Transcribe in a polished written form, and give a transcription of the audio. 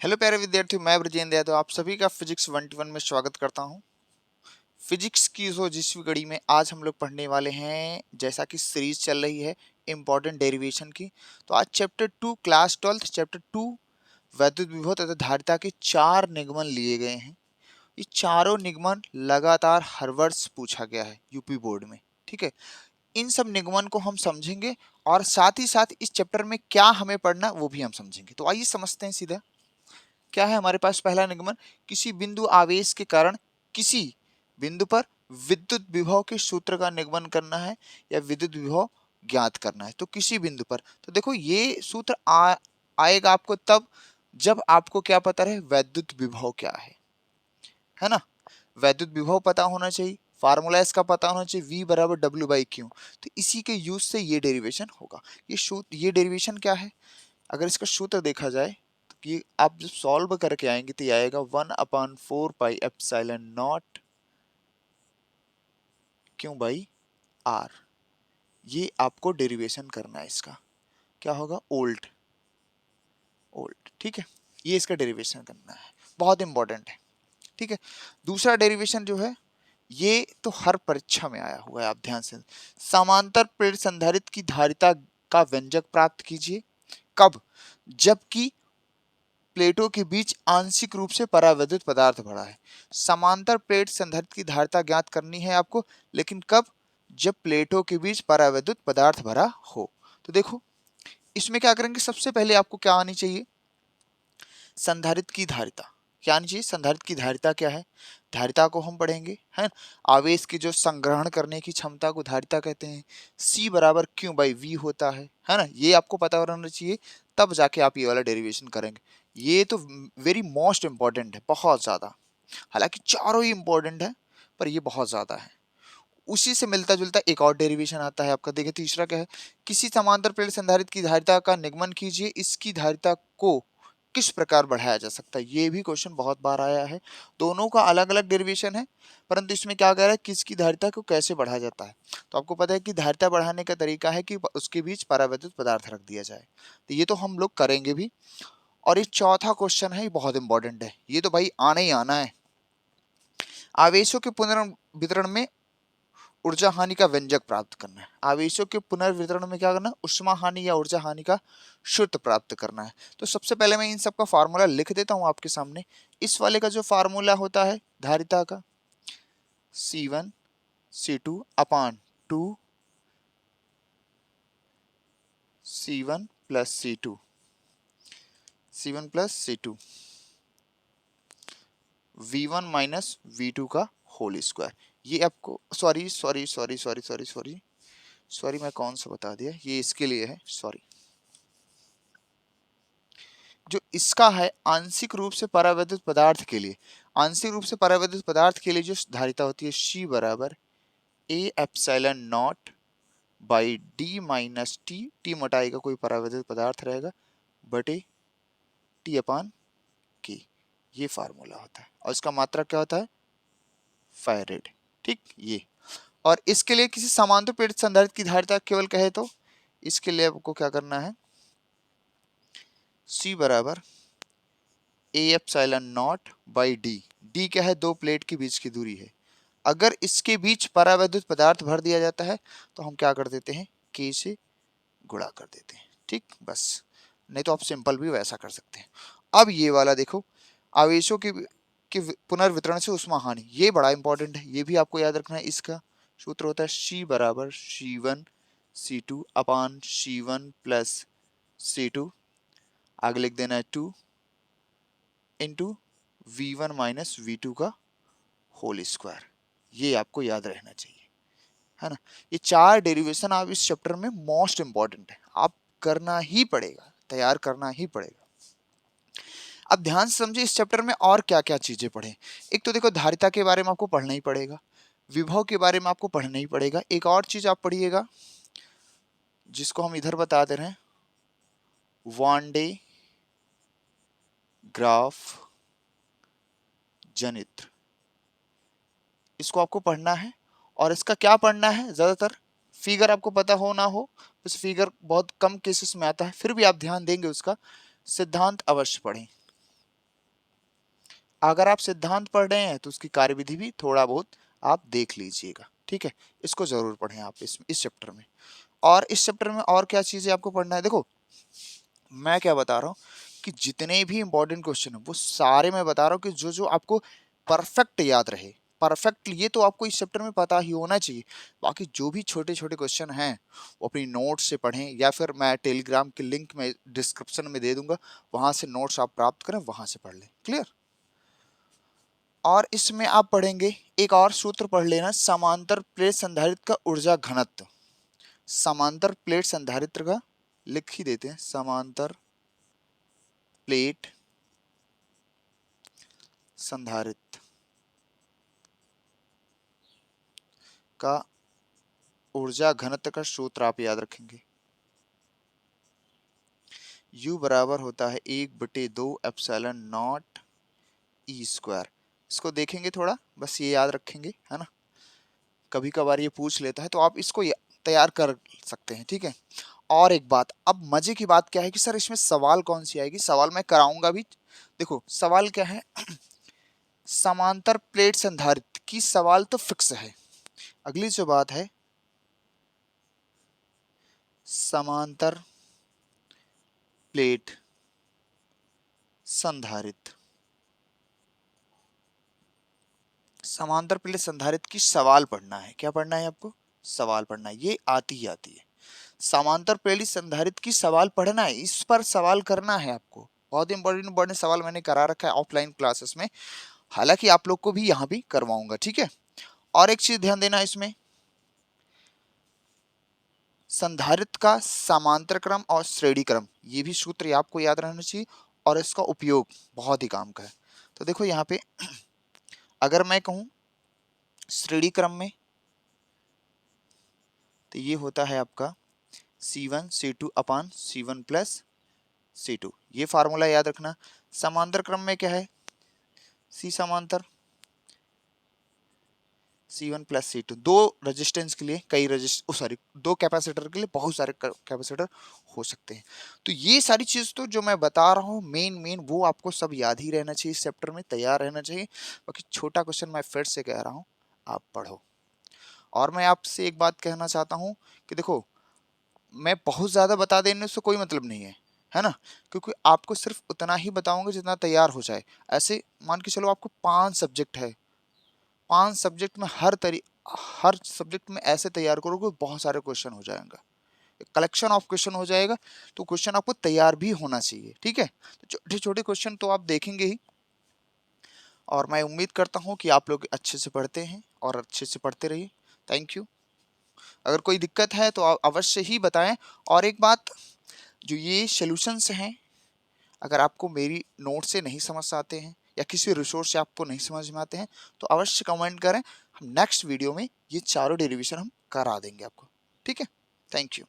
Hello प्यारे विद्यार्थियों, मैं ब्रजेंद्र यादव आप सभी का फिजिक्स 121 में स्वागत करता हूं। फिजिक्स की जिसवी कड़ी में आज हम लोग पढ़ने वाले हैं, जैसा कि सीरीज चल रही है इंपॉर्टेंट डेरिवेशन की। तो आज चैप्टर 2 क्लास 12 चैप्टर 2 वैद्युत विभव तथा धारिता के 4 निगमन लिए गए हैं। ये चारों निगमन लगातार हर वर्ष पूछा गया है यूपी बोर्ड में। ठीक है, इन सब निगमन को हम समझेंगे और साथ ही साथ इस चैप्टर में क्या हमें पढ़ना वो भी हम समझेंगे। तो आइए समझते हैं सीधा। क्या है हमारे पास पहला निगमन? किसी बिंदु आवेश के कारण किसी बिंदु पर विद्युत विभव के सूत्र का निगमन करना है या विद्युत विभव ज्ञात करना है। तो किसी बिंदु पर, तो देखो ये सूत्र आएगा आपको तब जब आपको क्या पता रहे, वैद्युत विभव क्या है ना। वैद्युत विभव पता होना चाहिए, फार्मूला इसका पता होना चाहिए, V बराबर W बाई क्यू। तो इसी के यूज से ये डेरिवेशन होगा। ये डेरिवेशन क्या है? अगर इसका सूत्र देखा जाए तो कि आप जब सॉल्व करके आएंगे तो ये आएगा 1/4 पाई एप्सिलॉन नॉट क्यों बाई आर। ये आपको डेरिवेशन करना है इसका। क्या होगा? Old old. ठीक है, ये इसका डेरिवेशन करना है, बहुत इंपॉर्टेंट है। ठीक है, दूसरा डेरिवेशन जो है ये तो हर परीक्षा में आया हुआ है, आप ध्यान से। समांतर प्लेट संधारित्र की धारिता का व्यंजक प्राप्त कीजिए। कब? जबकि प्लेटों के बीच आंशिक रूप से परावैद्युत पदार्थ भरा है। समांतर प्लेट संधारित्र की धारिता ज्ञात करनी है आपको, लेकिन कब? जब प्लेटों के बीच परावैद्युत पदार्थ भरा हो। तो देखो इसमें क्या करेंगे, सबसे पहले आपको क्या आनी चाहिए? संधारित्र की धारिता क्या आनी चाहिए? संधारित्र की धारिता क्या है? धारिता को हम पढ़ेंगे, है। आवेश की जो संग्रहण करने की क्षमता को धारिता कहते हैं। C बराबर क्यू बाई V होता है ना। ये आपको पता होना चाहिए, तब जाके आप ये वाला डेरिवेशन करेंगे। ये तो वेरी मोस्ट इंपॉर्टेंट है, बहुत ज्यादा। हालांकि चारों ही इंपॉर्टेंट है, पर ये बहुत ज्यादा है। उसी से मिलता जुलता एक और डेरिवेशन आता है आपका। देखिए तीसरा क्या है? किसी समांतर प्लेट संधारित्र की धारिता का निगमन कीजिए, इसकी धारिता को किस प्रकार बढ़ाया जा सकता है। ये भी क्वेश्चन बहुत बार आया है। दोनों का अलग अलग डेरिवेशन है, परंतु इसमें क्या कह रहा है, किसकी धारिता को कैसे बढ़ाया जाता है। तो आपको पता है कि धारिता बढ़ाने का तरीका है कि उसके बीच परावैद्युत पदार्थ रख दिया जाए। तो ये तो हम लोग करेंगे भी। और ये चौथा क्वेश्चन है, ये बहुत इंपॉर्टेंट है, ये तो भाई आना ही आना है। आवेशों के पुनर्वितरण में ऊर्जा हानि का व्यंजक प्राप्त करना है। आवेशों के पुनर्वितरण में क्या करना है? ऊष्मा हानि या ऊर्जा हानि का सूत्र प्राप्त करना है। तो सबसे पहले मैं इन सब का फार्मूला लिख देता हूं आपके सामने। इस वाले का जो फार्मूला होता है धारिता का, C1 C2 अपान 2 C1 plus C2 C1 plus C2 V1 minus V2 का होल स्क्वायर। ये आपको सॉरी मैं कौन सा बता दिया, ये इसके लिए है, सॉरी। जो इसका है आंशिक रूप से परावैद्युत पदार्थ के लिए, आंशिक रूप से परावैद्युत पदार्थ के लिए जो धारिता होती है C बराबर A epsilon not by D minus T, T मोटाई का कोई परावैद्युत पदार्थ रहेगा, बटे T अपान K। ये फार्मूला होता है और इसका मात्रा क्या होता है? फैरेड। ठीक, ये। और इसके लिए किसी समांतर प्लेट संधारित्र की धारिता केवल कहे तो इसके लिए आपको क्या करना है? C बराबर A epsilon not by D। D क्या है? दो प्लेट के बीच की दूरी है। अगर इसके बीच परावैद्युत पदार्थ भर दिया जाता है तो हम क्या कर देते हैं? K से गुणा कर देते हैं। ठीक, बस। नहीं तो आप सिंपल भी वैसा कर सकते हैं। अब ये वाला देखो, आवेशों के पुनर्वितरण से उष्मा हानि, ये बड़ा इंपॉर्टेंट है, ये भी आपको याद रखना है। इसका सूत्र होता है C बराबर C1 C2 अपान C1 प्लस C2, आगे लिख देना है 2 इंटू V1 माइनस V2 का होल स्क्वायर। ये आपको याद रहना चाहिए, है ना। ये चार डेरिवेशन आप इस चैप्टर में मोस्ट इंपॉर्टेंट है, आप करना ही पड़ेगा, तैयार करना ही पड़ेगा। अब ध्यान से समझिए इस चैप्टर में और क्या क्या चीजें पढ़ें। एक तो देखो धारिता के बारे में आपको पढ़ना ही पड़ेगा, विभव के बारे में आपको पढ़ना ही पड़ेगा। एक और चीज आप पढ़िएगा जिसको हम इधर बता दे रहे हैं, वन डे ग्राफ जनित्र, इसको आपको पढ़ना है। और इसका क्या पढ़ना है? ज्यादातर फिगर आपको पता हो ना हो, उस फिगर बहुत कम केसेस में आता है, फिर भी आप ध्यान देंगे उसका। सिद्धांत अवश्य पढ़ें। अगर आप सिद्धांत पढ़ रहे हैं तो उसकी कार्यविधि भी थोड़ा बहुत आप देख लीजिएगा, ठीक है। इसको जरूर पढ़ें आप इस चैप्टर में। और इस चैप्टर में और क्या चीजें आपको पढ़ना है, देखो मैं क्या बता रहा हूँ कि जितने भी इंपॉर्टेंट क्वेश्चन है वो सारे मैं बता रहा हूँ कि जो जो आपको परफेक्ट याद रहे, परफेक्ट ये तो आपको इस चैप्टर में पता ही होना चाहिए। बाकी जो भी छोटे छोटे क्वेश्चन हैं वो अपनी नोट्स से पढ़ें, या फिर मैं टेलीग्राम की लिंक में डिस्क्रिप्शन में दे दूंगा, वहां से नोट्स आप प्राप्त करें, वहां से पढ़ लें। क्लियर। और इसमें आप पढ़ेंगे एक और सूत्र पढ़ लेना, समांतर प्लेट संधारित्र का ऊर्जा घनत्व। समांतर प्लेट संधारित्र का लिख ही देते हैं, समांतर प्लेट संधारित्र का ऊर्जा घनत्व का सूत्र आप याद रखेंगे, U बराबर होता है 1/2 एप्सिलॉन नॉट ई स्क्वायर। इसको देखेंगे थोड़ा, बस ये याद रखेंगे, है ना, कभी कभार ये पूछ लेता है तो आप इसको तैयार कर सकते हैं, ठीक है। और एक बात, अब मजे की बात क्या है कि सर इसमें सवाल कौन सी आएगी, सवाल मैं कराऊंगा भी। देखो सवाल क्या है, समांतर प्लेट संधारित्र की सवाल तो फिक्स है। अगली जो बात है, समांतर प्लेट संधारित्र, समांतर प्लेट संधारित्र की सवाल पढ़ना है। क्या पढ़ना है आपको, सवाल पढ़ना है, ये आती ही आती है। समांतर प्लेट संधारित्र की सवाल पढ़ना है, इस पर सवाल करना है आपको। बहुत इंपॉर्टेंट इंपॉर्टेंट सवाल मैंने करा रखा है ऑफलाइन क्लासेस में, हालांकि आप लोग को भी यहाँ भी करवाऊंगा, ठीक है। और एक चीज ध्यान देना इसमें, संधारित्र का समांतर क्रम और श्रेणी क्रम, ये भी सूत्र आपको याद रहना चाहिए, और इसका उपयोग बहुत ही काम का है। तो देखो यहाँ पे अगर मैं कहूँ श्रेणी क्रम में, तो ये होता है आपका C1 C2 अपान C1 प्लस C2, ये फार्मूला याद रखना। समांतर क्रम में क्या है, C समांतर C1 प्लस C2, दो रेजिस्टेंस के लिए कई दो कैपेसिटर के लिए बहुत सारे कैपेसिटर हो सकते हैं। तो ये सारी चीज तो जो मैं बता रहा हूँ मेन मेन, वो आपको सब याद ही रहना चाहिए, इस चैप्टर में तैयार रहना चाहिए। बाकी छोटा क्वेश्चन मैं फिर से कह रहा हूँ, आप पढ़ो। और मैं आपसे एक बात कहना चाहता हूँ कि देखो मैं बहुत ज़्यादा बता देने से कोई मतलब नहीं है ना, क्योंकि आपको सिर्फ उतना ही बताऊंगा जितना तैयार हो जाए। ऐसे मान के चलो आपको 5 सब्जेक्ट है, 5 सब्जेक्ट में हर सब्जेक्ट में ऐसे तैयार करोगे बहुत सारे क्वेश्चन हो जाएंगे, कलेक्शन ऑफ क्वेश्चन हो जाएगा। तो क्वेश्चन आपको तैयार भी होना चाहिए, ठीक है। तो छोटे छोटे क्वेश्चन तो आप देखेंगे ही, और मैं उम्मीद करता हूँ कि आप लोग अच्छे से पढ़ते हैं और अच्छे से पढ़ते रहिए। Thank you. अगर कोई दिक्कत है तो आप अवश्य ही बताएं। और एक बात, जो ये सॉल्यूशंस हैं, अगर आपको मेरी नोट से नहीं समझ आते हैं या किसी रिसोर्स से आपको नहीं समझ में आते हैं तो अवश्य कमेंट करें, हम नेक्स्ट वीडियो में ये चारों डेरिवेशन हम करा देंगे आपको, ठीक है। Thank you.